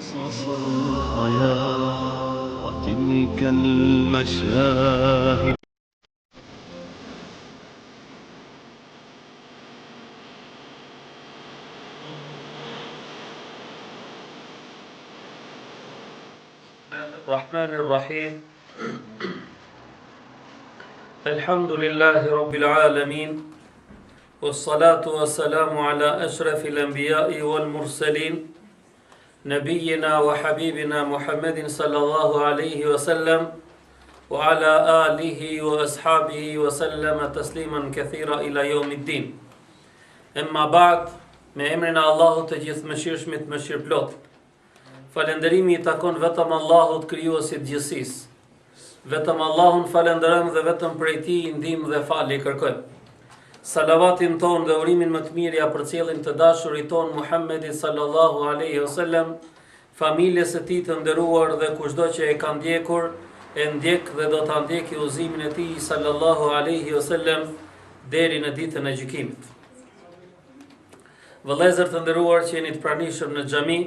صفايا وتلك المشاهد الرحمن الرحيم الحمد لله رب العالمين والصلاة والسلام على أشرف الأنبياء والمرسلين نبينا وحبيبنا محمد صلى الله عليه وسلم وعلى آله وأصحابه وسلم تسليما كثيرا إلى يوم الدين أما بعد me emrin e Allahut të gjithëmëshirshmit mëshirëplot. Falënderimi i takon vetëm Allahut krijuesit gjithësisë. Vetëm Allahun falenderojmë dhe vetëm prej tij ndihmë dhe falje kërkojmë. Salavatin ton dhe urimin më të mirë ja përcjellin të dashurit ton Muhammedit sallallahu alaihi wasallam, familjes së tij të nderuar dhe kushdo që e ka ndjekur, e ndjek dhe do ta ndjekë udhëzimin e tij sallallahu alaihi wasallam deri në ditën e gjykimit. Vëllezër të nderuar që jeni të pranishëm në xhami,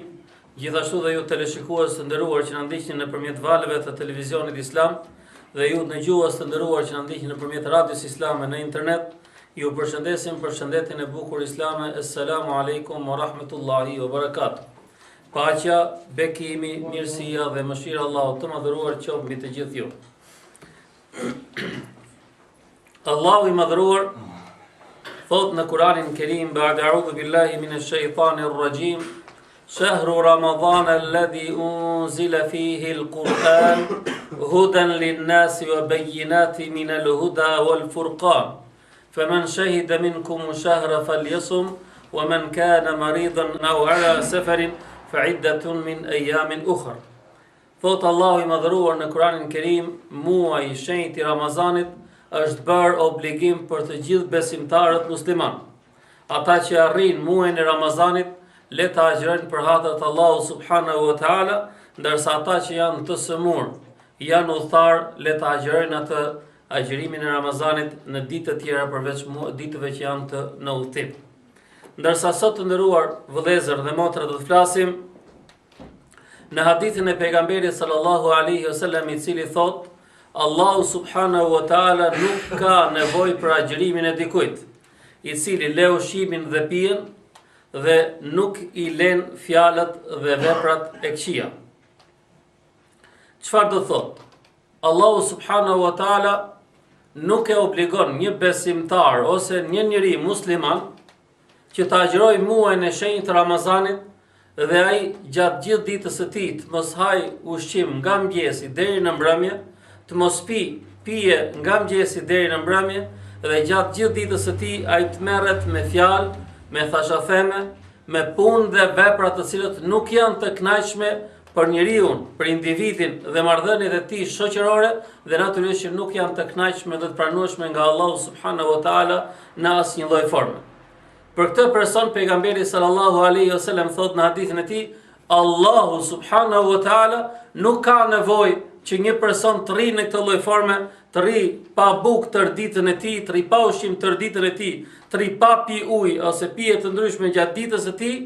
gjithashtu dhe ju teleshikues të nderuar që na ndiqni nëpërmjet valëve të televizionit islam dhe ju dëgjues të nderuar që na ndiqni nëpërmjet radios islame në internet, ju përshëndesim për shëndetin e bukur islame. Assalamu alaikum wa rahmatullahi wa barakatuh. Paqja, bekimi, mirësia dhe mëshira e Allahut të madhëruar qoftë mbi të gjithë ju. Allahu i madhëruar thot në Kur'anin Kerim: "Ba'da a'udhu billahi minash shaitanir rajim, shahru Ramadan alladhi unzila fihi al-Qur'an hudan lin-nasi wa bayyinatin min al-huda wal-furqan. فمن شهد منكم الشهر فليصم ومن كان مريضا أو على سفر فعدة من أيام أخر." Thot Allahu i madhëruar në Kur'anin Kerim, muaji i shenjtë i Ramazanit është bërë obligim për të gjithë besimtarët musliman. Ata që arrin muajin e Ramazanit le ta agjërojnë për hatët Allahu subhanahu wa taala, ndërsa ata që janë të sëmur, janë udhëtar, le ta agjërojnë atë agjërimin e Ramazanit në ditë të tjera përveç ditëve që janë të në udhtim. Ndërsa sot të nderuar vëllezër dhe motra do të flasim në hadithin e pejgamberit sallallahu alaihi wasallam i cili thot: Allahu subhanahu wa taala nuk ka nevojë për agjërimin e dikujt i cili le ushqimin dhe pijen dhe nuk i len fjalët dhe veprat e këqija. Çfarë do thot? Allahu subhanahu wa taala nuk e obligon një besimtar ose një njeri musliman që të agjërojë muajin e shenjtë Ramazanit dhe ai gjatë gjithë ditës së tij të mos haj ushqim nga mëngjesi deri në mbrëmje, të mos pije nga mëngjesi deri në mbrëmje dhe gjatë gjithë ditës së tij ai të merret me fjalë, me thashatheme, me punë dhe vepra të cilët nuk janë të kënaqshme për njeriu, për individin dhe marrëdhëniet e tij shoqërore dhe natyrisht që nuk janë të kënaqshme dhe të pranueshme nga Allahu subhanahu wa taala në asnjë lloj forme. Për këtë person pejgamberi sallallahu alaihi wasallam thot në hadithin e tij: Allahu subhanahu wa taala nuk ka nevojë që një person të rri në këtë lloj forme, të rri pa bukë tër ditën e tij, të rri pa ushqim tër ditën e tij, të rri pa pi ujë ose pije të ndryshme gjatë ditës së tij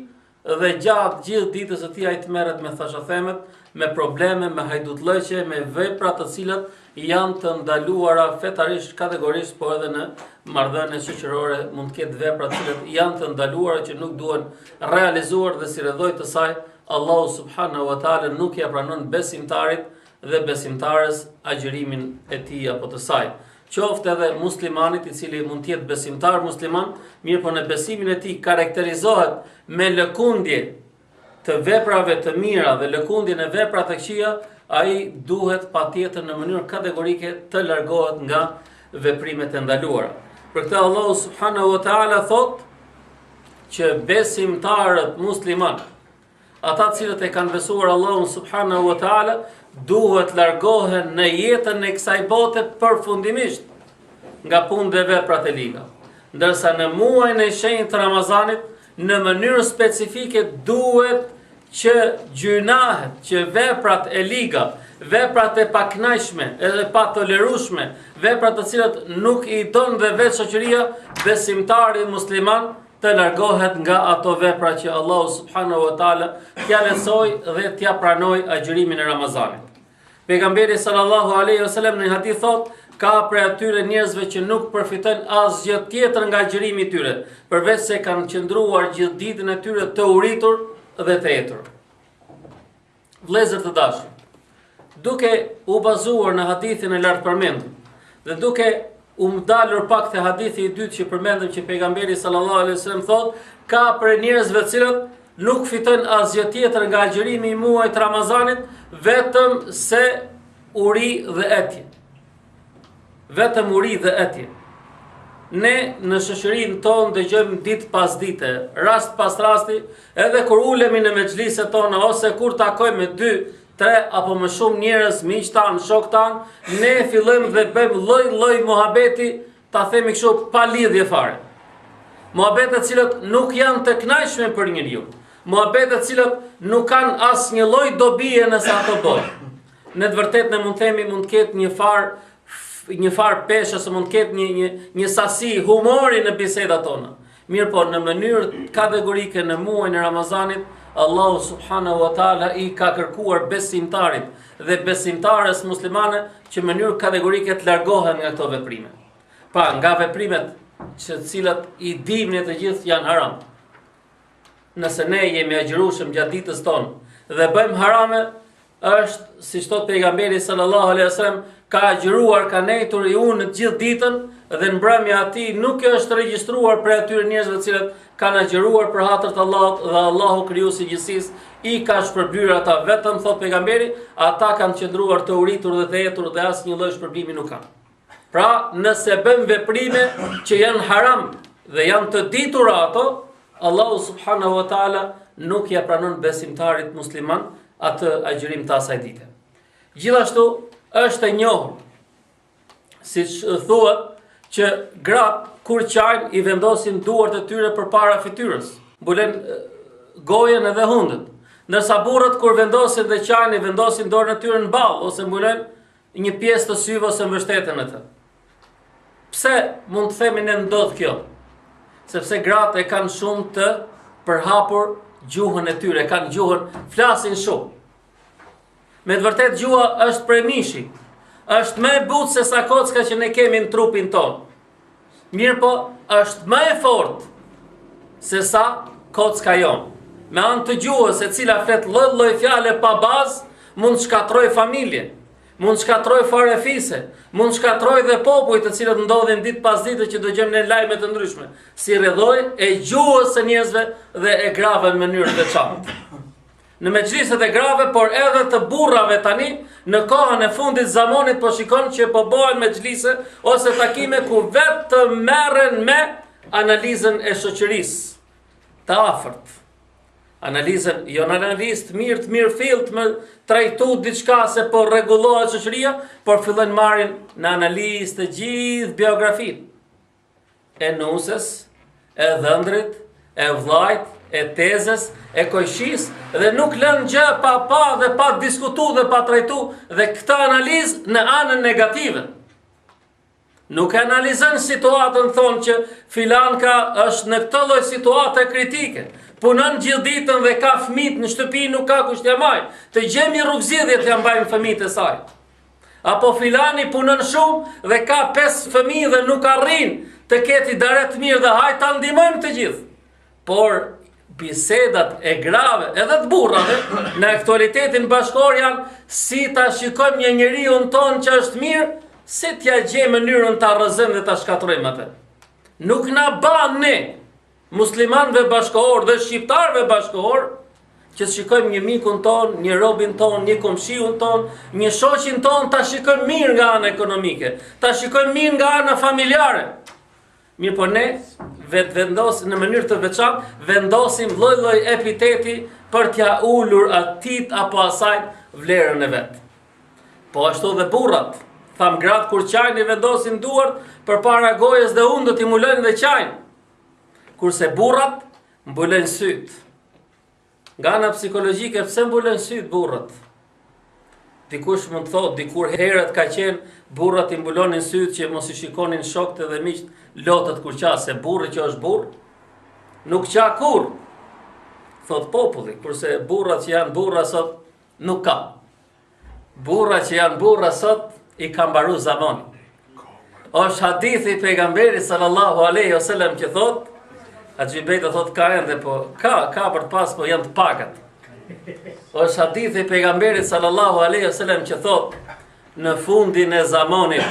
dhe gjatë gjithë ditës së tij ai të merret me thashathemet, me probleme, me hajdutllëqe, me vepra të cilat janë të ndaluara fetarisht, kategorisht, por edhe në marrëdhënie shoqërore mund të ketë vepra të cilat janë të ndaluara që nuk duhen realizuar dhe si rrethoj të saj Allahu subhanahu wa taala nuk ja pranon besimtarit dhe besimtarës agjërimin e tij apo të saj. Qoftë edhe muslimanit i cili mund të jetë besimtar musliman, mirë po në besimin e tij karakterizohet me lëkundje të veprave të mira dhe lëkundje në vepra të këqija, ai duhet patjetër në mënyrë kategorike të largohet nga veprimet e ndaluara. Për këtë Allahu subhanahu wa taala thot që besimtarët musliman, ata cilët e kanë besuar Allahun subhanahu wa taala, duhet largohen në jetën e kësaj bote përfundimisht nga punë dhe veprat e liga. Ndërsa në muajin e shenjtë të Ramazanit, në mënyrë specifike duhet që gjunahet, që veprat e liga veprat e pakënaqshme, edhe pa tolerueshme, vepra të cilat nuk i don dhe vetë shoqëria, besimtari musliman të largohet nga ato vepra që Allahu subhanahu wa taala t'ia lësoi dhe t'ia pranoi agjërimin e Ramazanit. Pejgamberi sallallahu alaihi wasallam në hadith thot, ka për atyre njerëzve që nuk përfitojnë asgjë tjetër nga agjërimi i tyre, përveç se kanë qëndruar gjithë ditën e tyre të uritur dhe të etur. Vëllezër të dashur, duke u bazuar në hadithin e lartë përmendur dhe duke u dalur pak te hadithi i dytë që përmendëm që pejgamberi sallallahu alaihi wasallam thot, ka për njerëzve të cilët nuk fitojnë asgjë tjetër nga agjërimi i muajit Ramazanit, vetëm se uri dhe etje. Vetëm uri dhe etje. Ne në shoqërinë tonë dëgjojmë ditë pas dite, rast pas rasti, edhe kur ulemi në mexhliset tona ose kur takojmë me 2, 3 apo më shumë njerëz, miq tan, shok tan, ne fillojmë dhe bëjmë lloj-lloj muhabeti, ta themi kështu pa lidhje fare. Muhabete të cilët nuk janë të kënaqshme për njeriu. Muhabete të cilët nuk kanë asnjë lloj dobie nëse ato bëjnë. Në të vërtetë ne mund të themi mund të ketë një far peshë ose mund të ketë një sasi humori në bisedat tona. Mirë po në mënyrë kategorike në muajin e Ramazanit, Allahu subhanahu wa taala i ka kërkuar besimtarit dhe besimtares muslimane që në mënyrë kategorike të largohen nga këto veprime. Pra, nga veprimet që të cilat i dimni të gjithë janë haram. Nëse ne jemi agjërueshëm gjatë ditës tonë dhe bëjmë harame, është, si thot pejgamberi sallallahu alaihi wasallam, ka agjëruar, ka nejtur i unë gjithë ditën dhe në mbrëmje atij nuk është regjistruar për atyre njerëzve të cilët kanë agjëruar për hatër të Allahut dhe Allahu krijuesi i gjithësisë i ka shpërbyer ata, vetëm thot pejgamberi, ata kanë qëndruar të uritur dhe të etur dhe asnjë lloj shpërbimi nuk kanë. Pra, nëse bëjmë veprime që janë haram dhe janë të ditura ato, Allahu subhanahu wa taala nuk ja pranon besimtarit musliman atë agjërim të asaj dite. Gjithashtu është e njohur, siç thuhet, që gratë kur qajnë i vendosin duart e tyre përpara fytyrës, mbulen gojen edhe hundët. Ndërsa burrat kur vendosin dhe qajnë i vendosin dorën e tyre në ball ose mbulen një pjesë të syve ose mbështeten atë. Pse mund të themi ne ndodh kjo? Sepse gratë e kanë shumë të përhapur gjuhën e tyre, kanë gjuhën, flasin shumë. Me të vërtet gjuha është prej mishi, është më e butë se sa kocka që ne kemi në trupin tonë. Mirë po, është më e fortë se sa kocka jonë. Me anë të gjuhës e cila flet lloj-lloj fjale pa bazë, mund të shkatroj familje, mund të shkatroj farefise, mund të shkatroj dhe popull të cilët ndodhin ditë pas dite që dëgjojmë në lajme të ndryshme, si rrjedhoj e gjuhës së njerëzve dhe e grave në mënyrë të veçantë. Në mexhliset e grave, por edhe të burrave tani, në kohën e fundit zamonit po shikon që po bëhen mexhlise ose takime ku vetë merren me analizën e shoqërisë të afërt. Analizën, jo në analizë të mirë fillt me trajtu diçka se po rregullohet shoqëria, por fillojnë marrin në analizë të gjithë biografinë e nusës, e dhëndrit, e vllajt, e tezës, e kojshisë dhe nuk lënë gjë pa dhe pa diskutu dhe pa trajtu dhe këtë analizë në anën negative. Nuk e analizën situatën, thonë që filanka është në këtë lloj situate kritike, punon gjithë ditën dhe ka fëmijë në shtëpi, nuk ka kush t'ia mbajë, të gjemi rrugëzidhje t'ia mbajnë fëmijët e saj. Apo filani punon shumë dhe ka 5 fëmijë dhe nuk arrin të ketë idare të mirë dhe hajt ta ndihmojmë të gjithë. Por bisedat e grave edhe të burrave në aktualitetin bashkëkor janë si ta shikojmë një njeriu ton që është mirë, si t'ja gjejmë mënyrën ta rrëzojmë dhe ta shkatrojmë atë. Nuk na ban ne, muslimanëve bashkëkor dhe shqiptarëve bashkëkor, që të shikojmë një mikun ton, një robin ton, një komshiun ton, një shoqin ton, ta shikojmë mirë nga ana ekonomike, ta shikojmë mirë nga ana familjare. Mirë po ne vendosim në mënyrë të veçantë, vendosim lloj-lloj epiteti për t'ja ulur atit apo asaj vlerën e vet. Po ashtu dhe burrat, tham gratë kur qajnë i vendosin duart përpara gojës dhe hundët i mulojnë dhe qajnë. Kurse burrat mbulojnë syt. Nga ana psikologjike pse mbulojnë syt burrat? Dikush mund të thotë, dikur herët ka qenë burrat i mbulonin sytë që mos i shikonin shokët dhe miqt lotët kur qa, se burri që është burr nuk qa kur, thot populli, kurse burrat që janë burra sot nuk ka. Burra që janë burra sot i ka mbaru zamani. Është hadithi pejgamberit sallallahu alaihi wasallam që thot, Xhibejta thot ka ende, po ka për të pas, po janë të pakat. Është hadithi pejgamberit sallallahu alaihi wasallam që thot, në fundin e zamanit,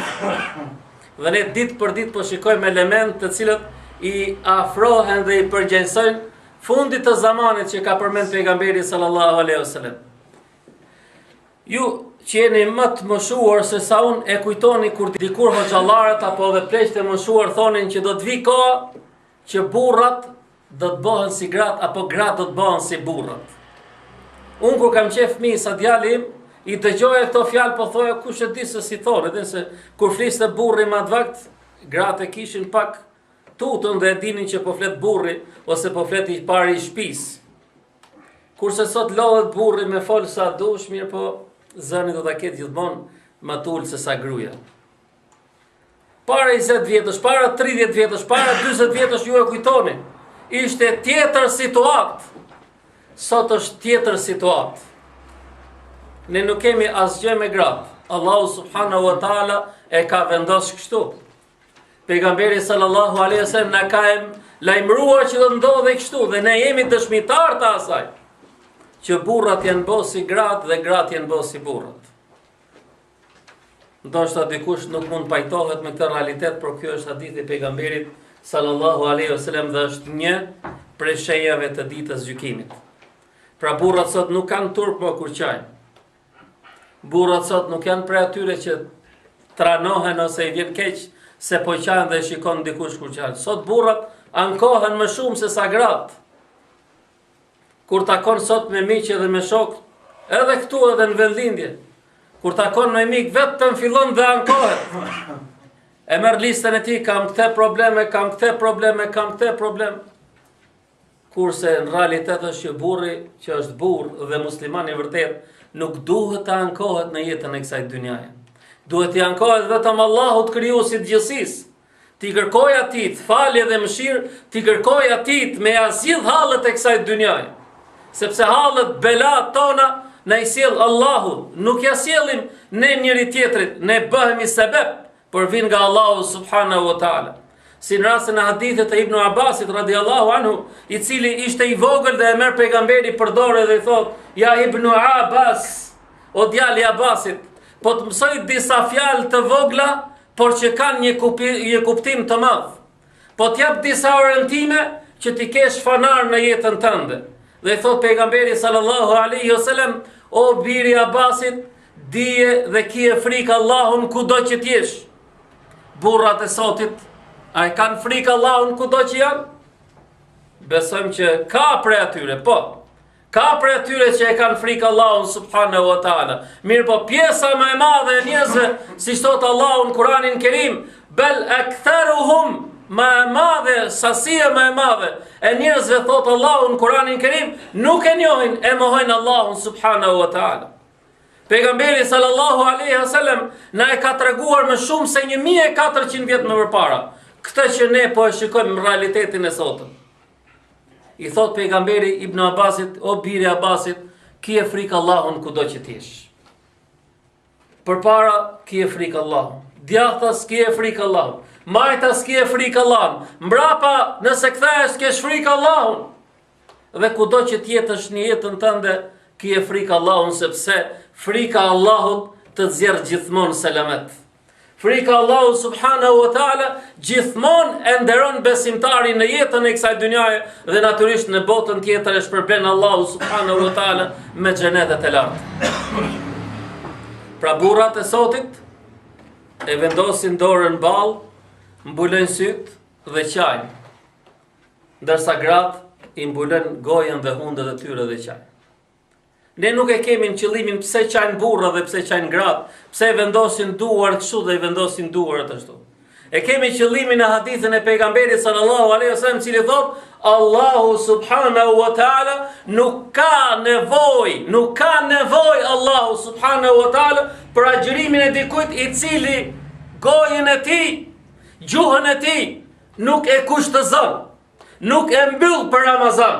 dhe ne ditë për ditë po shikojmë elementë të cilët i afrohen dhe i përgjegjësojnë fundit të zamanit që ka përmend pejgamberi sallallahu alaihi wasallam. Ju që jeni më të moshuar se sa unë, e kujtoni kur dikur hoxhallarët apo dhe pleqtë e moshuar thonin që do të vi koha që burrat do të bëhen si gratë apo gratë do të bëhen si burrat. Unë kur kam qenë fëmijë sa djali im, i dëgjoja këto fjalë, po thoja kush e di se si thonë, edhe se kur fliste burri më atë vakt, gratë e kishin pak tutën dhe e dinin që po flet burri ose po flet i pari i shtëpisë. Kurse sot lodhet burri me fol sa dush, mirë po zëni do ta ketë gjithmonë më të ulë se sa gruaja. Para 20 vjetësh, para 30 vjetësh, para 40 vjetësh ju e kujtoni. Ishte tjetër situatë. Sot është tjetër situatë. Ne nuk kemi asgjë me gratë. Allahu subhanahu wa taala e ka vendosur kështu. Pejgamberi sallallahu alaihi wasallam na ka lajmëruar që do ndodhe kështu dhe ne jemi dëshmitar të asaj. Që burrat janë bërë si gratë dhe gratë janë bërë si burrat. Ndoshta dikush nuk mund pajtohet me këtë realitet, por kjo është hadithi i pejgamberit sallallahu alaihi wasallam dhe është një prej shenjave të ditës gjykimit. Pra burrat sot nuk kanë turp më kur qajnë. Burrat sot nuk janë prej atyre që tranohen ose i vjen keq se po qajnë dhe shikon dikush kur qajnë. Sot burrat ankohen më shumë se sa gratë. Kur takon sot me miq edhe me shok, edhe këtu edhe në vendlindje, kur takon me mik vetëm fillon dhe ankohet. E merr listën e tij, kam këtë probleme, kam këtë probleme, kam këtë problem. Kurse në realitet është që burri që është burr dhe muslimani vërtet nuk duhet të ankohet në jetën e kësaj dynjaje. Duhet të ankohet vetëm Allahut krijuesit të gjithësisë. Ti kërkoj atit falje dhe mëshirë, ti kërkoj atit me azidh hallet e kësaj dynjaje. Sepse hallet belat tona na i sjell Allahu, nuk ja sjellim ne njëri tjetrit, ne bëhemi sebeb, por vin nga Allahu subhanahu wa taala. Si në rastin e hadithit të Ibn Abbasit radiallahu anhu, i cili ishte i vogël dhe e merr pejgamberi për dorë dhe i thot: "Ja Ibn Abbas, o djali i Abbasit, po të mësoj disa fjalë të vogla, por që kanë një kuptim të madh. Po t'jap disa orientime që ti kesh fanar në jetën tënde." Dhe i thot pejgamberi sallallahu alaihi wasallam: "O biri i Abbasit, dije dhe kije frikë Allahun kudo që t'jesh." Burrat e sotit, a e kanë frikë Allahun kudo që janë? Besojmë që ka prej atyre, po. Ka prej atyre që e kanë frikë Allahun subhanahu wa taala. Mirë po pjesa më e madhe e njerëzve, siç thot Allahu në Kur'anin Kerim, bel aktharuhum, më e madhe, sasia më e madhe e njerëzve, thot Allahu në Kur'anin Kerim, nuk e njohin, e mohojnë Allahun subhanahu wa taala. Pejgamberi sallallahu alaihi wasallam na e ka treguar më shumë se 1400 vjet më përpara. Këtë që ne po e shikojmë në realitetin e sotëm. I thot pejgamberi Ibn Abbasit: "O biri i Abbasit, kije frikë Allahun kudo që t'jesh." Përpara kije frikë Allahun, djathtas kije frikë Allahun, majtas kije frikë Allahun, mbrapa nëse kthehesh kesh frikë Allahun. Dhe kudo që t'jetësh në jetën tënde, kije frikë Allahun, sepse frika Allahut të zjerë gjithmonë selamet. Frika Allahut subhanahu wa taala gjithmonë e nderon besimtarin në jetën e kësaj dynjaje dhe natyrisht në botën tjetër e shpërblen Allahu subhanahu wa taala me xhenetet e lartë. Pra burrat e sotit e vendosin dorën ball, mbulojnë syt dhe qajnë, ndërsa gratë i mbulojnë gojën dhe hundët e tyre dhe qajnë. Ne nuk e kemi në qëllimin pse qajnë burra dhe pse qajnë gratë, pse vendosin duar kështu dhe i vendosin duar ashtu. E kemi qëllimin e hadithën e pejgamberit sallallahu alaihi wasallam, cili thot Allahu subhanahu wa taala nuk ka nevojë Allahu subhanahu wa taala për agjërimin e dikujt i cili gojën e tij, gjuhën e tij nuk e kushtozon, nuk e mbyll për Ramazan.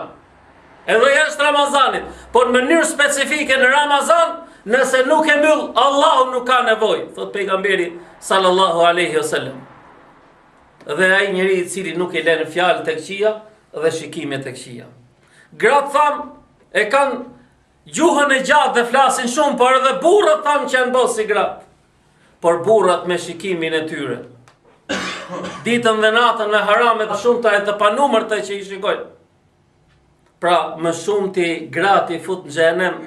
Edhe jashtë Ramazanit, por në mënyrë specifike në Ramazan, nëse nuk e mbyll, Allahu nuk ka nevojë, thot pejgamberi sallallahu alaihi wasallam. Dhe ai njeri i cili nuk i lën fjalë tek qija dhe shikime tek qija. Gratë tham e kanë gjuhën e gjatë dhe flasin shumë, por edhe burrat tham që janë bos si gratë. Por burrat me shikimin e tyre, ditën dhe natën me harame të shumta e të panumërta që i shikojnë. Pra më shumë ti grati fut në xhenem,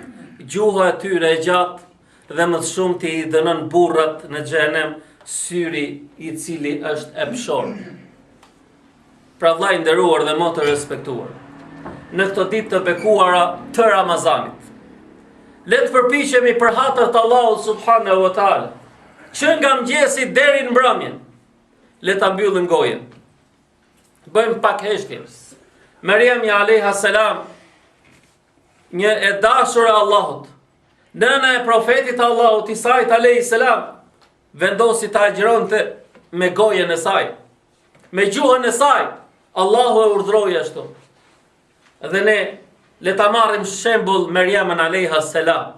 gjuha e tyre e gjatë dhe më shumë ti i dënon burrat në xhenem, syri i cili është e pshor. Pra vllai nderuar dhe motë respektuar, në këto ditë të bekuara të Ramazanit, le të përpiqemi për hatër të Allahut subhanahu wa taala, që nga mëngjesi deri në mbrëmje, le ta mbyllim gojen. Bëjmë pak heshtje. Mariam alayha salam, një e dashur e Allahut, nëna e profetit të Allahut Isait alayhi salam, vendosi ta agjëronte me gojen e saj, me gjuhën e saj. Allahu e urdhroi ashtu. Dhe ne le ta marrim shembull Mariamën alayha salam.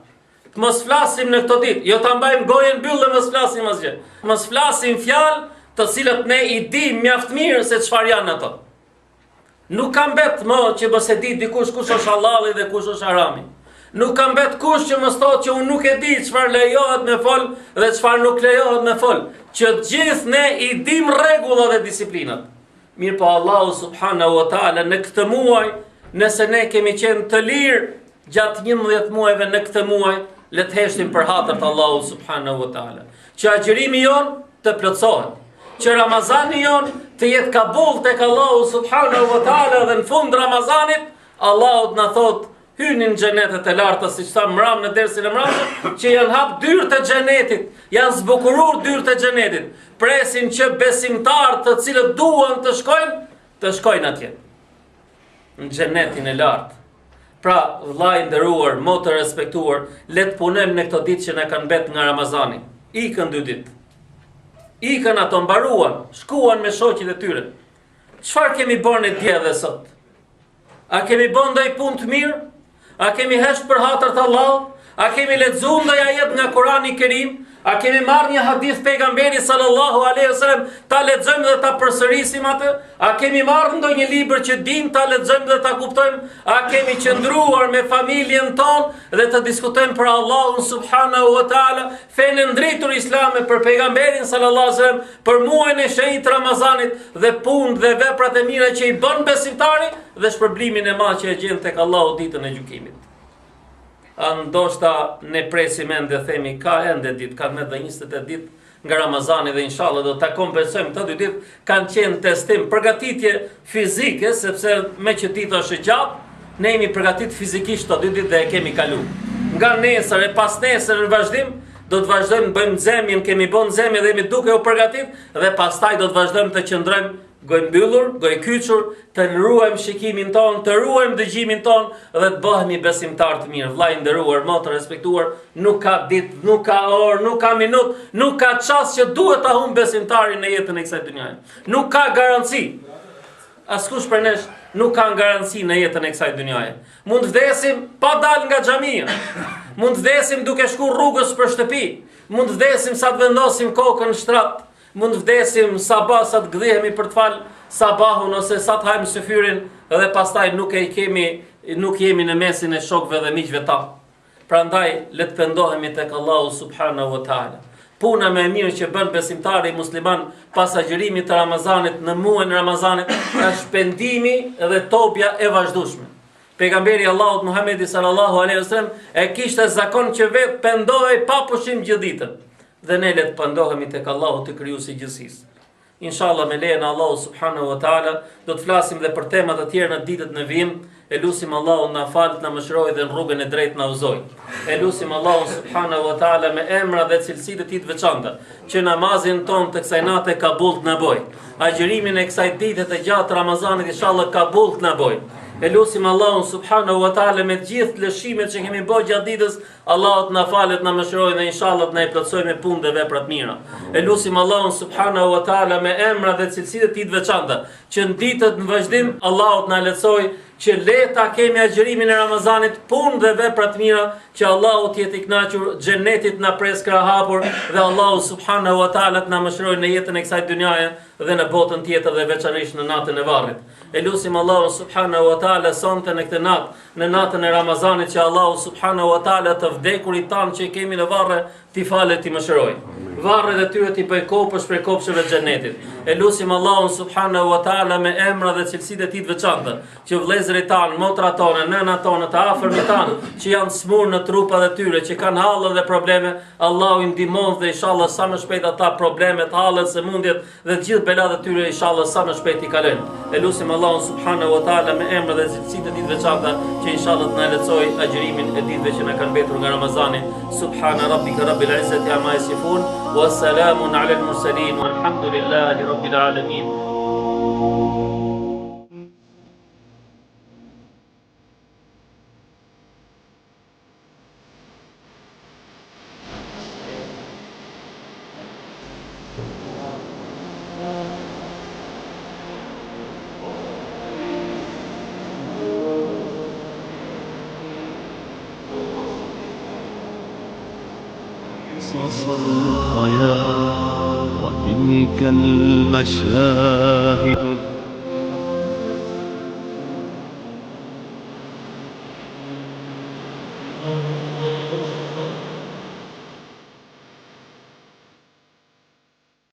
Të mos flasim në këto ditë, jo ta mbajmë gojen mbyll dhe mos flasim asgjë. Mos flasim fjalë të cilat ne i dim mjaft mirë se çfarë janë ato. Nuk ka mbet më që mos e di dikush kush është halali dhe kush është harami. Nuk ka mbet kush që mos thotë që unë nuk e di çfarë lejohet me fol dhe çfarë nuk lejohet me fol. Që gjithë ne i dim rregullat dhe disiplinat. Mirë po Allahu subhanahu wa taala në këtë muaj, nëse ne kemi qenë të lirë gjatë 11 muajve në këtë muaj, le të heshtim për hatër të Allahu subhanahu wa taala. Që agjërimi jon të plotësohet. Që Ramazani jon të jetë kabull tek Allahu subhanahu wa taala dhe në fund Ramazanit Allahu na thot hyni në xhenetet e larta, siç thamë mram në dersin e mramshëm, që janë hap dyert e xhenetit, janë zbukuruar dyert e xhenetit. Presin që besimtarët të cilët duan të shkojnë atje në xhenetin e lartë. Pra, vllai nderuar, motë respektuar, le të punojmë në këto ditë që na kanë mbet nga Ramazani. Ikën 2 ditë. Ikën ato, mbaruan, shkuan me shoqit e tyre. Çfarë kemi bërë ne dje dhe sot? A kemi bën ndonjë punë të mirë? A kemi hesht për hatër të Allahut? A kemi lexuar ndonjë ajet nga Kurani i Kerim? A kemi marrë një hadith pejgamberi sallallahu alaihi wasallam, ta lexojmë dhe ta përsërisim atë? A kemi marrë ndonjë libër që dim ta lexojmë dhe ta kuptojmë? A kemi qëndruar me familjen tonë dhe të diskutojmë për Allahun subhanahu wa taala, fenë ndritur islame, për pejgamberin sallallahu alaihi wasallam, për muajin e shenjtë Ramazanit dhe punë dhe veprat e mira që i bën besimtari dhe shpërblimin e madh që e gjen tek Allahu ditën e gjykimit? Ndoshta ne presim ende themi ka ende ditë, ka me dhe 28 ditë nga Ramazani dhe inshallah do ta kompensojmë këto 2 ditë, kanë qenë testim, përgatitje fizike, sepse me që ditë është e gjatë, ne jemi përgatit fizikisht këto 2 ditë dhe e kemi kalu. Nga nesër e pas nesër në vazhdim, do të vazhdojmë bëjmë zemjen, kemi bën zemje dhe jemi duke u përgatit dhe pastaj do të vazhdojmë të qëndrojmë gojë mbyllur, gojë kyçur, të ruajmë shikimin ton, të ruajmë dëgjimin ton dhe të bëhemi besimtar të mirë. Vllai nderuar, motë respektuar, nuk ka ditë, nuk ka orë, nuk ka minutë, nuk ka çast që duhet ta humb besimtarin në jetën e kësaj dhunjaje. Nuk ka garanci. Askush për nesh nuk ka garanci në jetën e kësaj dhunjaje. Mund të vdesim pa dal nga xhamia. Mund të vdesim duke shkuar rrugës për shtëpi. Mund të vdesim sa të vendosim kokën në shtrat. Mund të vdesim sabah sa të gdhehemi për të fal sabahun ose sa të hajmë syfyrin dhe pastaj nuk jemi në mesin e shokëve dhe miqve ta. Prandaj le të pendohemi tek Allahu subhanahu wa taala. Puna më e mirë që bën besimtari musliman pas agjërimit të Ramazanit në muajin e Ramazanit është pendimi dhe topja e vazhdueshme. Pejgamberi Allahut Muhamedi sallallahu alaihi wasallam e kishte zakon që vetë pendohej pa pushim gjithë ditën. Dhe ne le të pendohemi tek Allahu të krijuesi i gjithësisë. Inshallah me lejen e Allahut subhanahu wa taala do të flasim edhe për tema të tjera në ditët në vijim. E lusim Allahun na fal, na mëshiroj dhe në rrugën e drejtë na udhëzoj. E lusim Allahun subhanahu wa taala me emra dhe cilësitë e tij të veçanta, që namazin ton të kësaj nate kabull të na boj. Agjërimin e kësaj dite të gjatë Ramazanit inshallah kabull të na boj. E lusim Allahun subhanahu wa taala me gjithë lëshimet që kemi bërë gjatë ditës, Allahu të na falet, na mëshirojë dhe inshallah të na i plotësojë me punë dhe vepra të mira. E lusim Allahun subhanahu wa taala me emra dhe cilësitë e tij të veçanta, që në ditët në vazhdim Allahu të na lehtësojë që leta kemi agjërimin e Ramazanit, punë dhe vepra të mira, që Allahu të jetë i kënaqur, xhenetit na pres krah hapur dhe Allahu subhanahu wa taala të na mëshirojë në jetën e kësaj dynjaje dhe në botën tjetër dhe veçanërisht në natën e varrit. E lusim Allahu subhanahu wa taala sonte në këtë natë, në natën e Ramazanit, që Allahu subhanahu wa taala të vdekurit tanë që kemi në varre t'i falet, t'i mëshirojë. Varret e tyre t'i bëj kopësh për kopshëve të xhenetit. E lusim Allahun subhanahu wa taala me emra dhe cilësitë e tij të veçanta, që vëllezërit tanë, motrat tona, nënat tona, të afërmit tanë, që janë smur në trupat e tyre, që kanë hallë dhe probleme, Allahu i ndihmon dhe inshallah sa më shpejt ata problemet, hallet, sëmundjet dhe të gjithë belat e tyre inshallah sa më shpejt i kalojnë. E lusim Allahun subhanahu wa taala me emra dhe cilësitë e tij të veçanta, që inshallah të na lehtësoj agjërimin e ditëve që na kanë mbetur nga Ramazani. Subhana rabbika rabbil izzati amma yasifun wa salamun ala al mursalin walhamdulillahi rabbil alamin. وتلك المشاهد